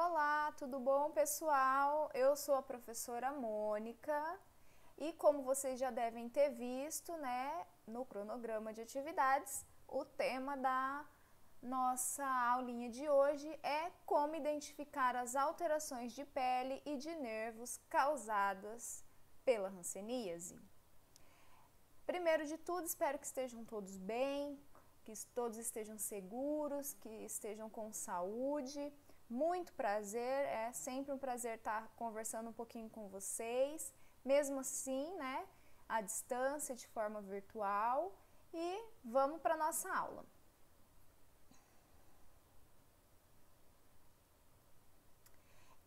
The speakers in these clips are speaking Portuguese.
Olá, tudo bom, pessoal? Eu sou a professora Mônica e como vocês já devem ter visto, né, no cronograma de atividades, o tema da nossa aulinha de hoje é como identificar as alterações de pele e de nervos causadas pela hanseníase. Primeiro de tudo, espero que estejam todos bem, que todos estejam seguros, que estejam com saúde. Muito prazer, é sempre um prazer estar conversando um pouquinho com vocês, mesmo assim, né, à distância, de forma virtual. E vamos para a nossa aula.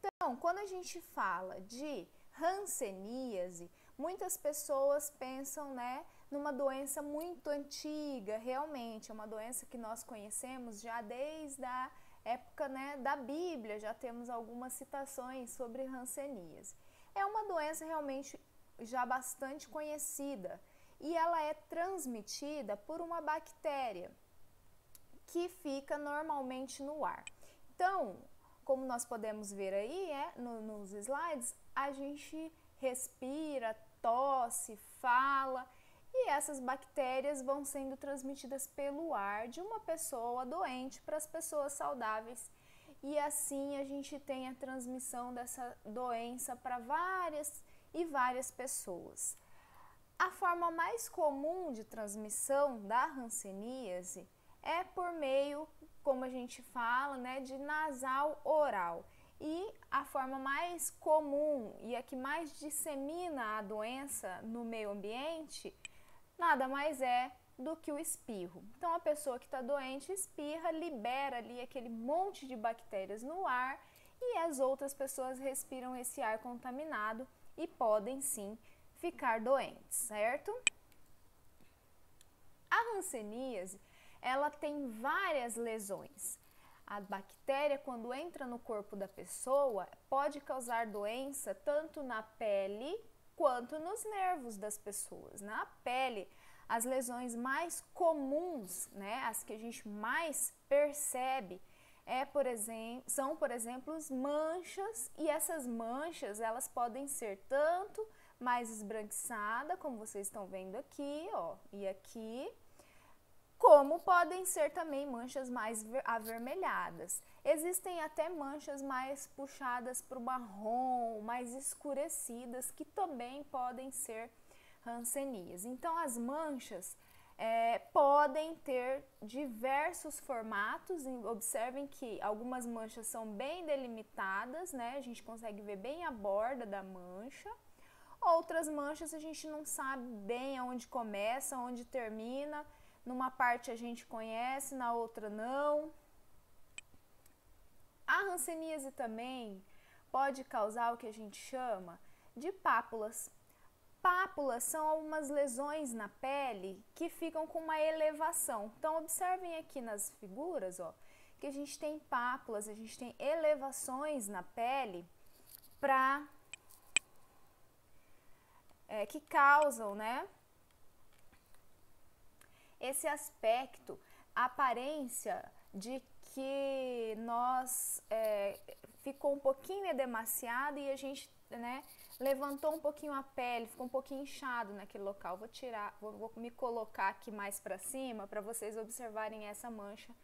Então, quando a gente fala de hanseníase, muitas pessoas pensam, né, numa doença muito antiga, realmente, é uma doença que nós conhecemos já desde a época, né, da Bíblia, já temos algumas citações sobre hanseníase. É uma doença realmente já bastante conhecida e ela é transmitida por uma bactéria que fica normalmente no ar. Então, como nós podemos ver aí, nos slides, a gente respira, tosse, fala, e essas bactérias vão sendo transmitidas pelo ar de uma pessoa doente para as pessoas saudáveis. E assim a gente tem a transmissão dessa doença para várias e várias pessoas. A forma mais comum de transmissão da hanseníase é por meio, como a gente fala, né, de nasal oral. E a forma mais comum e a que mais dissemina a doença no meio ambiente nada mais é do que o espirro. Então, a pessoa que está doente espirra, libera ali aquele monte de bactérias no ar e as outras pessoas respiram esse ar contaminado e podem sim ficar doentes, certo? A hanseníase, ela tem várias lesões. A bactéria, quando entra no corpo da pessoa, pode causar doença tanto na pele quanto nos nervos das pessoas. Na pele, as lesões mais comuns, né, as que a gente mais percebe, são, por exemplo, manchas, e essas manchas, elas podem ser tanto mais esbranquiçada, como vocês estão vendo aqui, ó, e aqui, como podem ser também manchas mais avermelhadas. Existem até manchas mais puxadas para o marrom, mais escurecidas, que também podem ser hanseníase. Então, as manchas podem ter diversos formatos. Observem que algumas manchas são bem delimitadas, né? A gente consegue ver bem a borda da mancha. Outras manchas a gente não sabe bem aonde começa, aonde termina. Numa parte a gente conhece, na outra não. A hanseníase também pode causar o que a gente chama de pápulas. Pápulas são algumas lesões na pele que ficam com uma elevação. Então, observem aqui nas figuras, ó, que a gente tem pápulas, a gente tem elevações na pele que causam, né, esse aspecto, a aparência de que nós ficou um pouquinho edemaciado e a gente, né, levantou um pouquinho a pele, ficou um pouquinho inchado naquele local. Vou me colocar aqui mais para cima para vocês observarem essa mancha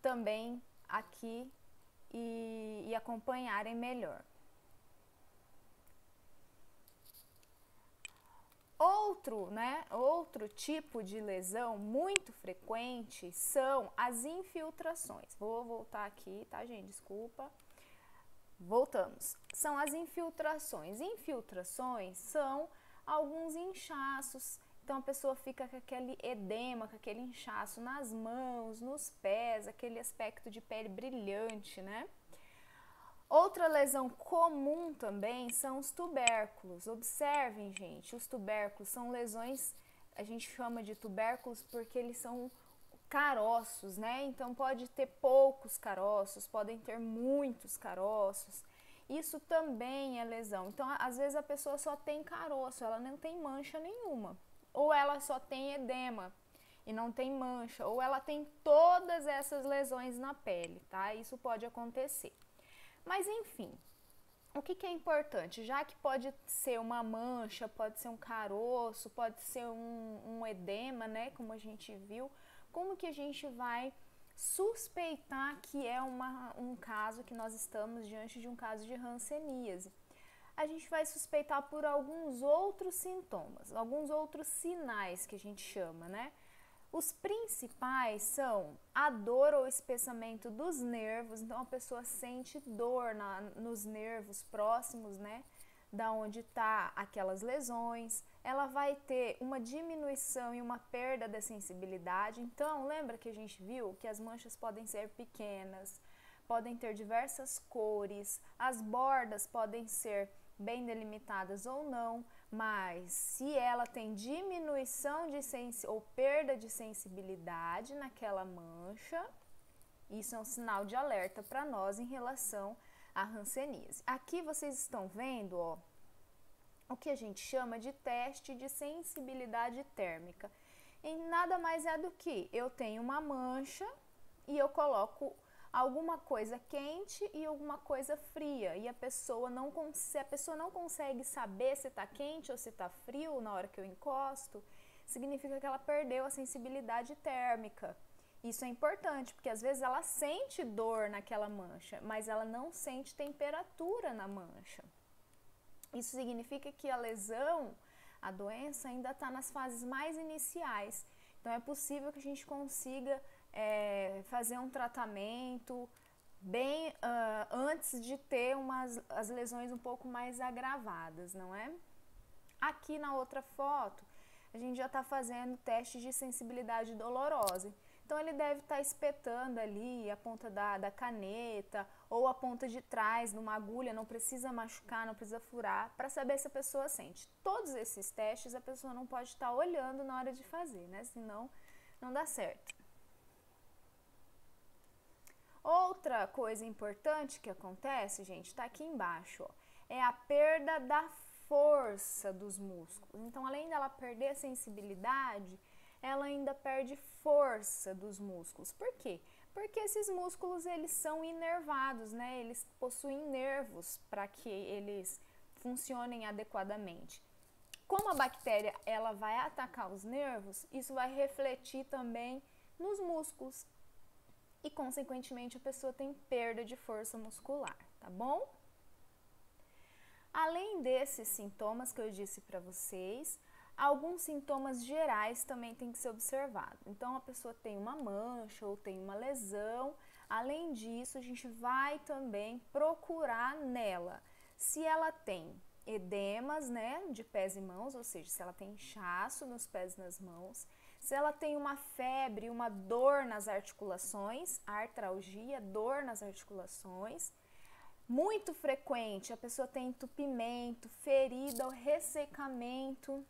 também aqui e acompanharem melhor. Outro tipo de lesão muito frequente são as infiltrações. Vou voltar aqui, tá, gente? Desculpa. Voltamos. São as infiltrações. Infiltrações são alguns inchaços. Então, a pessoa fica com aquele edema, com aquele inchaço nas mãos, nos pés, aquele aspecto de pele brilhante, né? Outra lesão comum também são os tubérculos. Observem, gente, os tubérculos são lesões, a gente chama de tubérculos porque eles são caroços, né? Então pode ter poucos caroços, podem ter muitos caroços. Isso também é lesão. Então, às vezes a pessoa só tem caroço, ela não tem mancha nenhuma. Ou ela só tem edema e não tem mancha, ou ela tem todas essas lesões na pele, tá? Isso pode acontecer. Mas enfim, o que é importante? Já que pode ser uma mancha, pode ser um caroço, pode ser um edema, né? Como a gente viu, como que a gente vai suspeitar que é um caso, que nós estamos diante de um caso de hanseníase? A gente vai suspeitar por alguns outros sintomas, alguns outros sinais que a gente chama, né? Os principais são a dor ou espessamento dos nervos, então a pessoa sente dor nos nervos próximos, né, da onde tá aquelas lesões. Ela vai ter uma diminuição e uma perda da sensibilidade. Então, lembra que a gente viu que as manchas podem ser pequenas, podem ter diversas cores, as bordas podem ser bem delimitadas ou não, mas se ela tem diminuição ou perda de sensibilidade naquela mancha, isso é um sinal de alerta para nós em relação à hanseníase. Aqui vocês estão vendo, ó, o que a gente chama de teste de sensibilidade térmica. E nada mais é do que eu tenho uma mancha e eu coloco alguma coisa quente e alguma coisa fria, e a pessoa não consegue saber se está quente ou se está frio na hora que eu encosto, significa que ela perdeu a sensibilidade térmica. Isso é importante, porque às vezes ela sente dor naquela mancha, mas ela não sente temperatura na mancha. Isso significa que a lesão, a doença, ainda está nas fases mais iniciais. Então é possível que a gente consiga fazer um tratamento bem antes de ter as lesões um pouco mais agravadas, não é? Aqui na outra foto, a gente já está fazendo teste de sensibilidade dolorosa. Então ele deve estar espetando ali a ponta da caneta ou a ponta de trás numa agulha, não precisa machucar, não precisa furar, para saber se a pessoa sente. Todos esses testes a pessoa não pode estar olhando na hora de fazer, né? Senão não dá certo. Outra coisa importante que acontece, gente, está aqui embaixo, ó, é a perda da força dos músculos. Então, além dela perder a sensibilidade, ela ainda perde força dos músculos. Por quê? Porque esses músculos, eles são inervados, né? Eles possuem nervos para que eles funcionem adequadamente. Como a bactéria ela vai atacar os nervos, isso vai refletir também nos músculos. E, consequentemente, a pessoa tem perda de força muscular, tá bom? Além desses sintomas que eu disse para vocês, alguns sintomas gerais também têm que ser observados. Então, a pessoa tem uma mancha ou tem uma lesão. Além disso, a gente vai também procurar nela se ela tem edemas, né, de pés e mãos, ou seja, se ela tem inchaço nos pés e nas mãos, se ela tem uma febre, uma dor nas articulações, artralgia, dor nas articulações. Muito frequente, a pessoa tem entupimento, ferida ou ressecamento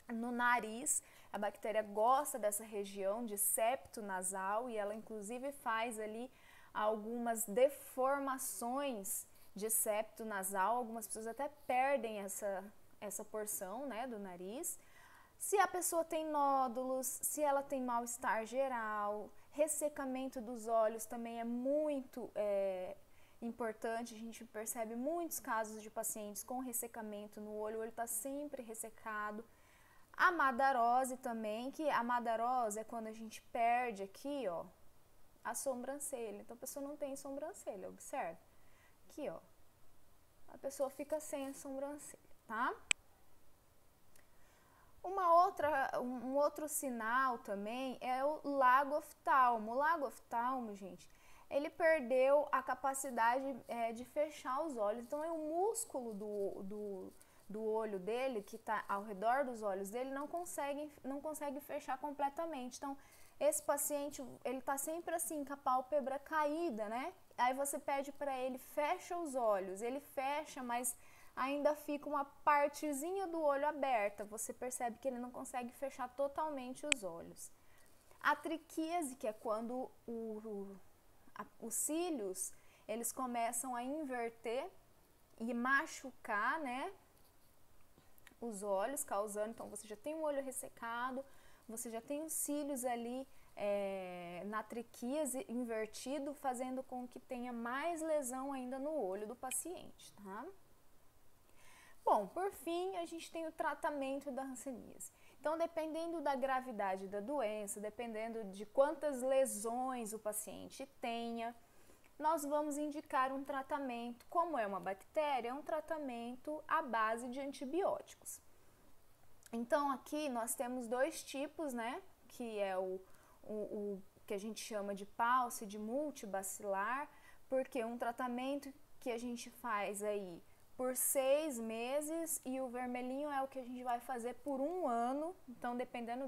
no nariz. A bactéria gosta dessa região de septo nasal e ela inclusive faz ali algumas deformações de septo nasal. Algumas pessoas até perdem essa porção, né, do nariz. Se a pessoa tem nódulos, se ela tem mal-estar geral, ressecamento dos olhos também é muito importante. A gente percebe muitos casos de pacientes com ressecamento no olho, o olho está sempre ressecado. A madarose também, que a madarose é quando a gente perde aqui, ó, a sobrancelha. Então a pessoa não tem sobrancelha, observe. Aqui, ó, a pessoa fica sem a sobrancelha, tá? Um outro sinal também é o lago-oftalmo. O lago-oftalmo, gente, ele perdeu a capacidade de fechar os olhos. Então, o músculo do olho dele, que está ao redor dos olhos dele, não consegue fechar completamente. Então, esse paciente, ele está sempre assim, com a pálpebra caída, né? Aí você pede para ele, fecha os olhos. Ele fecha, mas ainda fica uma partezinha do olho aberta. Você percebe que ele não consegue fechar totalmente os olhos. A triquíase, que é quando os cílios, eles começam a inverter e machucar, né, os olhos, causando, então você já tem o olho ressecado, você já tem os cílios ali na triquíase invertido, fazendo com que tenha mais lesão ainda no olho do paciente, tá? Bom, por fim, a gente tem o tratamento da hanseníase. Então, dependendo da gravidade da doença, dependendo de quantas lesões o paciente tenha, nós vamos indicar um tratamento. Como é uma bactéria, é um tratamento à base de antibióticos. Então, aqui nós temos dois tipos, né? Que é o que a gente chama de pálside multibacilar, porque um tratamento que a gente faz aí por 6 meses e o vermelhinho é o que a gente vai fazer por 1 ano. Então, dependendo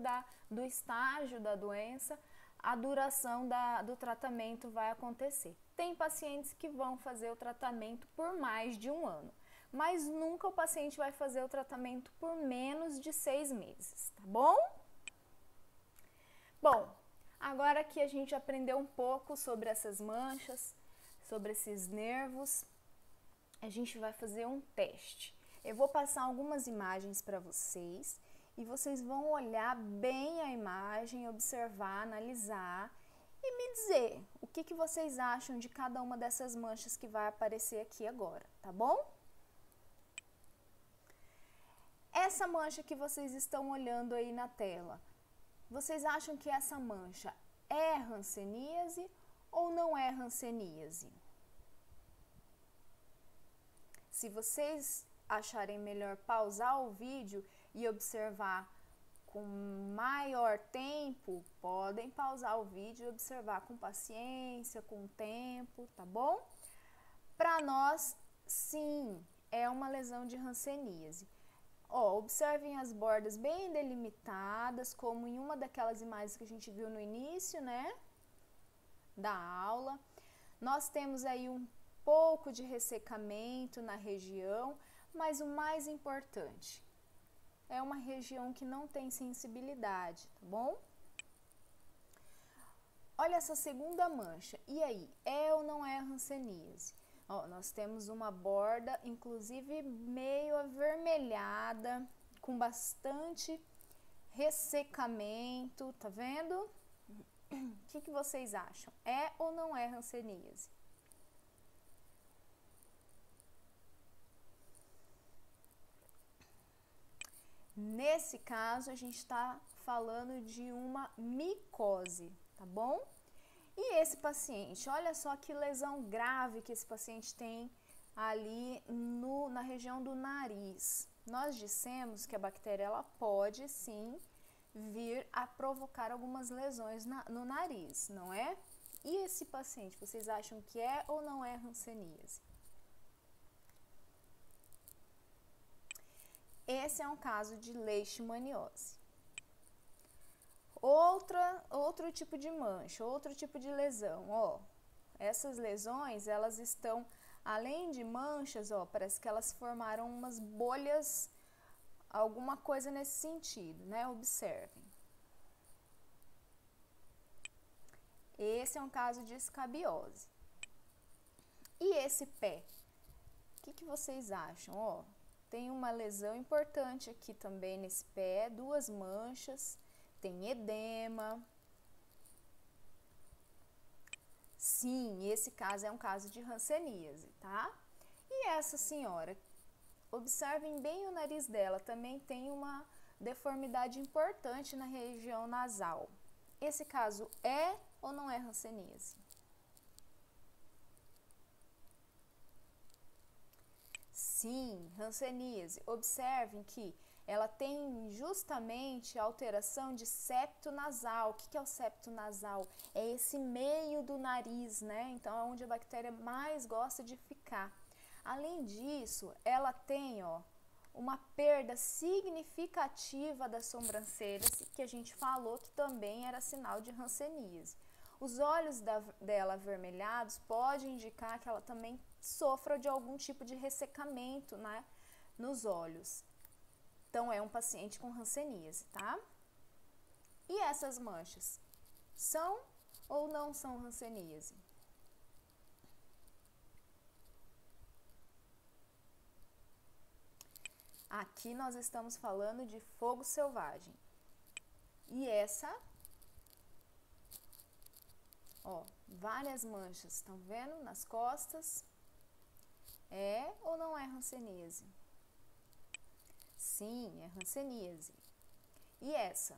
do estágio da doença, a duração do tratamento vai acontecer. Tem pacientes que vão fazer o tratamento por mais de 1 ano, mas nunca o paciente vai fazer o tratamento por menos de 6 meses, tá bom? Bom, agora que a gente aprendeu um pouco sobre essas manchas, sobre esses nervos, a gente vai fazer um teste. Eu vou passar algumas imagens para vocês e vocês vão olhar bem a imagem, observar, analisar e me dizer o que vocês acham de cada uma dessas manchas que vai aparecer aqui agora, tá bom? Essa mancha que vocês estão olhando aí na tela, vocês acham que essa mancha é hanseníase ou não é hanseníase? Se vocês acharem melhor pausar o vídeo e observar com maior tempo, podem pausar o vídeo e observar com paciência, com tempo, tá bom? Para nós, sim, é uma lesão de hanseníase. Ó, observem as bordas bem delimitadas, como em uma daquelas imagens que a gente viu no início, né, da aula. Nós temos aí um pouco de ressecamento na região, mas o mais importante, é uma região que não tem sensibilidade, tá bom? Olha essa segunda mancha, e aí, é ou não é hanseníase? Ó, nós temos uma borda, inclusive meio avermelhada, com bastante ressecamento, tá vendo? O que vocês acham? É ou não é hanseníase? Nesse caso, a gente está falando de uma micose, tá bom? E esse paciente, olha só que lesão grave que esse paciente tem ali na região do nariz. Nós dissemos que a bactéria ela pode sim vir a provocar algumas lesões no nariz, não é? E esse paciente, vocês acham que é ou não é hanseníase? Esse é um caso de leishmaniose. Outro tipo de mancha, outro tipo de lesão, ó. Essas lesões, elas estão, além de manchas, ó, parece que elas formaram umas bolhas, alguma coisa nesse sentido, né? Observem. Esse é um caso de escabiose. E esse pé? O que vocês acham, ó? Tem uma lesão importante aqui também nesse pé, 2 manchas, tem edema. Sim, esse caso é um caso de hanseníase, tá? E essa senhora, observem bem o nariz dela, também tem uma deformidade importante na região nasal. Esse caso é ou não é hanseníase? Sim, hanseníase. Observem que ela tem justamente alteração de septo nasal. O que é o septo nasal? É esse meio do nariz, né? Então, é onde a bactéria mais gosta de ficar. Além disso, ela tem, ó, uma perda significativa das sobrancelhas, que a gente falou que também era sinal de hanseníase. Os olhos dela avermelhados pode indicar que ela também sofra de algum tipo de ressecamento, né, nos olhos. Então, é um paciente com hanseníase, tá? E essas manchas, são ou não são hanseníase? Aqui nós estamos falando de fogo selvagem. E essa Ó, várias manchas, estão vendo? Nas costas. É ou não é hanseníase? Sim, é hanseníase. E essa?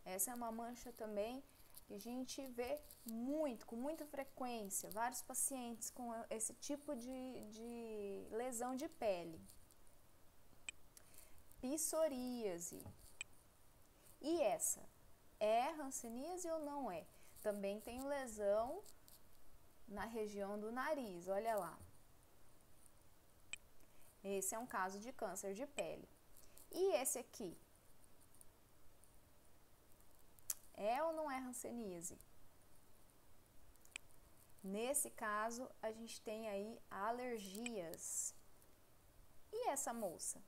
Essa é uma mancha também que a gente vê muito, com muita frequência, vários pacientes com esse tipo de lesão de pele. Psoríase. E essa? É hanseníase ou não é? Também tem lesão na região do nariz, olha lá. Esse é um caso de câncer de pele. E esse aqui? É ou não é hanseníase? Nesse caso, a gente tem aí alergias. E essa moça?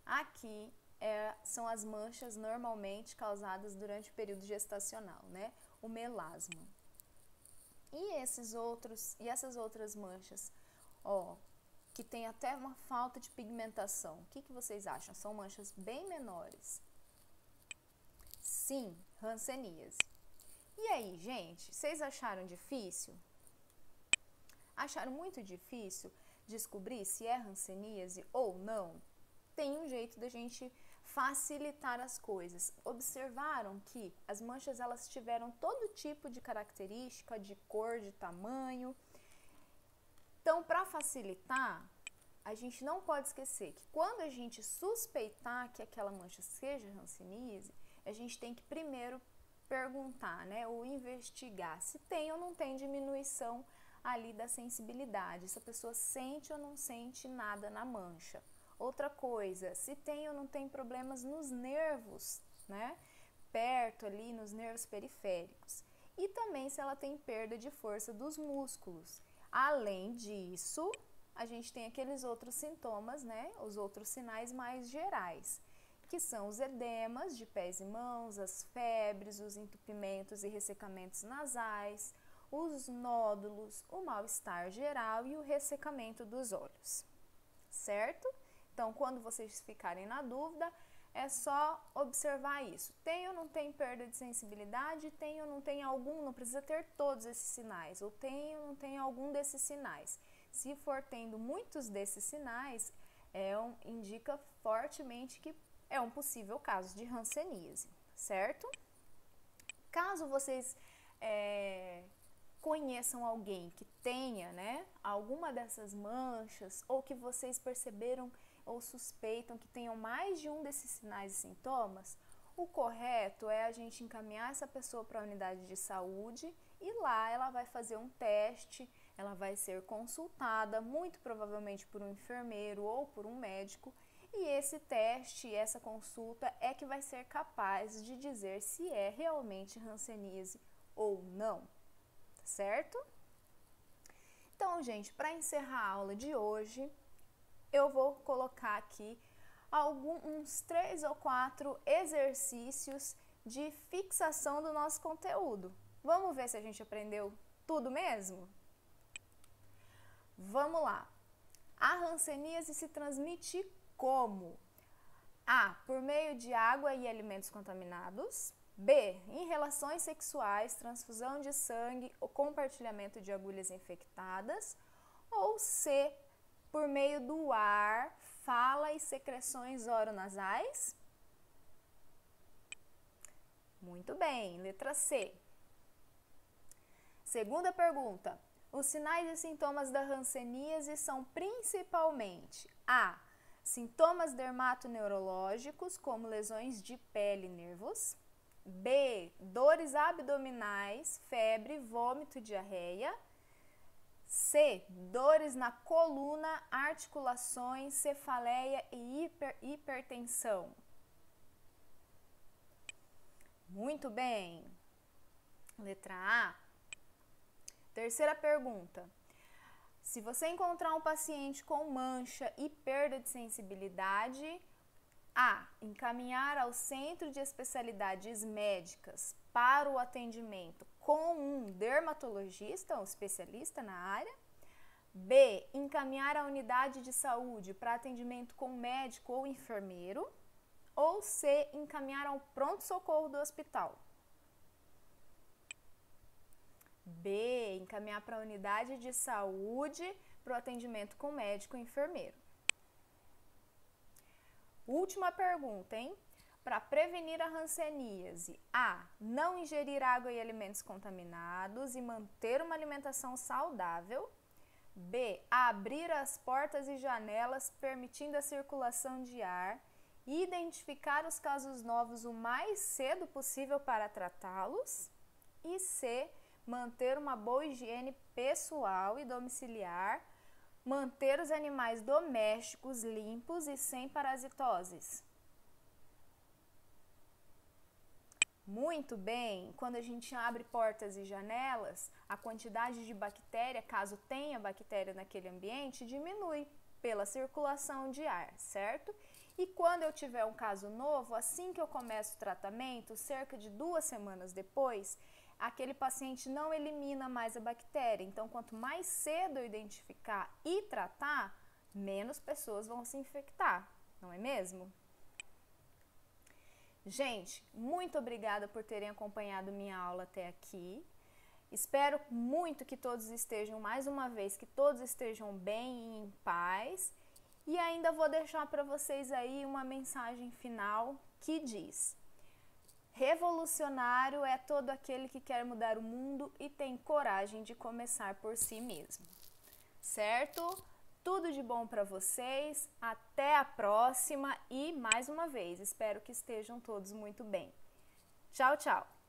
Aqui são as manchas normalmente causadas durante o período gestacional, né? O melasma. E essas outras manchas, ó, que tem até uma falta de pigmentação. O que vocês acham? São manchas bem menores. Sim, hanseníase. E aí, gente, vocês acharam difícil? Acharam muito difícil descobrir se é hanseníase ou não? Tem um jeito da gente facilitar as coisas. Observaram que as manchas elas tiveram todo tipo de característica, de cor, de tamanho. Então, para facilitar, a gente não pode esquecer que quando a gente suspeitar que aquela mancha seja hanseníase, a gente tem que primeiro perguntar, né, ou investigar se tem ou não tem diminuição ali da sensibilidade, se a pessoa sente ou não sente nada na mancha. Outra coisa, se tem ou não tem problemas nos nervos, né, perto ali nos nervos periféricos. E também se ela tem perda de força dos músculos. Além disso, a gente tem aqueles outros sintomas, né, os outros sinais mais gerais, que são os edemas de pés e mãos, as febres, os entupimentos e ressecamentos nasais, os nódulos, o mal-estar geral e o ressecamento dos olhos, certo? Então, quando vocês ficarem na dúvida, é só observar isso. Tem ou não tem perda de sensibilidade? Tem ou não tem algum? Não precisa ter todos esses sinais. Ou tem ou não tem algum desses sinais? Se for tendo muitos desses sinais, indica fortemente que é um possível caso de hanseníase, certo? Caso vocês conheçam alguém que tenha, né, alguma dessas manchas, ou que vocês perceberam ou suspeitam que tenham mais de um desses sinais e sintomas, o correto é a gente encaminhar essa pessoa para a unidade de saúde e lá ela vai fazer um teste, ela vai ser consultada, muito provavelmente por um enfermeiro ou por um médico, e esse teste, essa consulta é que vai ser capaz de dizer se é realmente hanseníase ou não, certo? Então, gente, para encerrar a aula de hoje, eu vou colocar aqui uns 3 ou 4 exercícios de fixação do nosso conteúdo. Vamos ver se a gente aprendeu tudo mesmo? Vamos lá. A hanseníase se transmite como? A. Por meio de água e alimentos contaminados. B. Em relações sexuais, transfusão de sangue ou compartilhamento de agulhas infectadas. Ou C. Por meio do ar, fala e secreções oronasais? Muito bem, letra C. Segunda pergunta. Os sinais e sintomas da hanseníase são principalmente A. Sintomas dermatoneurológicos, como lesões de pele e nervos. B. Dores abdominais, febre, vômito e diarreia. C. Dores na coluna, articulações, cefaleia e hipertensão. Muito bem. Letra A. Terceira pergunta. Se você encontrar um paciente com mancha e perda de sensibilidade, A. Encaminhar ao centro de especialidades médicas para o atendimento com um dermatologista, um especialista na área. B, encaminhar a unidade de saúde para atendimento com médico ou enfermeiro. Ou C, encaminhar ao pronto-socorro do hospital. B, encaminhar para a unidade de saúde para o atendimento com médico ou enfermeiro. Última pergunta, hein? Para prevenir a hanseníase, A, não ingerir água e alimentos contaminados e manter uma alimentação saudável. B, abrir as portas e janelas permitindo a circulação de ar e identificar os casos novos o mais cedo possível para tratá-los. E C, manter uma boa higiene pessoal e domiciliar, manter os animais domésticos limpos e sem parasitoses. Muito bem, quando a gente abre portas e janelas, a quantidade de bactéria, caso tenha bactéria naquele ambiente, diminui pela circulação de ar, certo? E quando eu tiver um caso novo, assim que eu começo o tratamento, cerca de 2 semanas depois, aquele paciente não elimina mais a bactéria. Então, quanto mais cedo eu identificar e tratar, menos pessoas vão se infectar, não é mesmo? Gente, muito obrigada por terem acompanhado minha aula até aqui. Espero muito que todos estejam, mais uma vez, que todos estejam bem e em paz. E ainda vou deixar para vocês aí uma mensagem final que diz: revolucionário é todo aquele que quer mudar o mundo e tem coragem de começar por si mesmo. Certo? Tudo de bom para vocês, até a próxima e mais uma vez, espero que estejam todos muito bem. Tchau, tchau!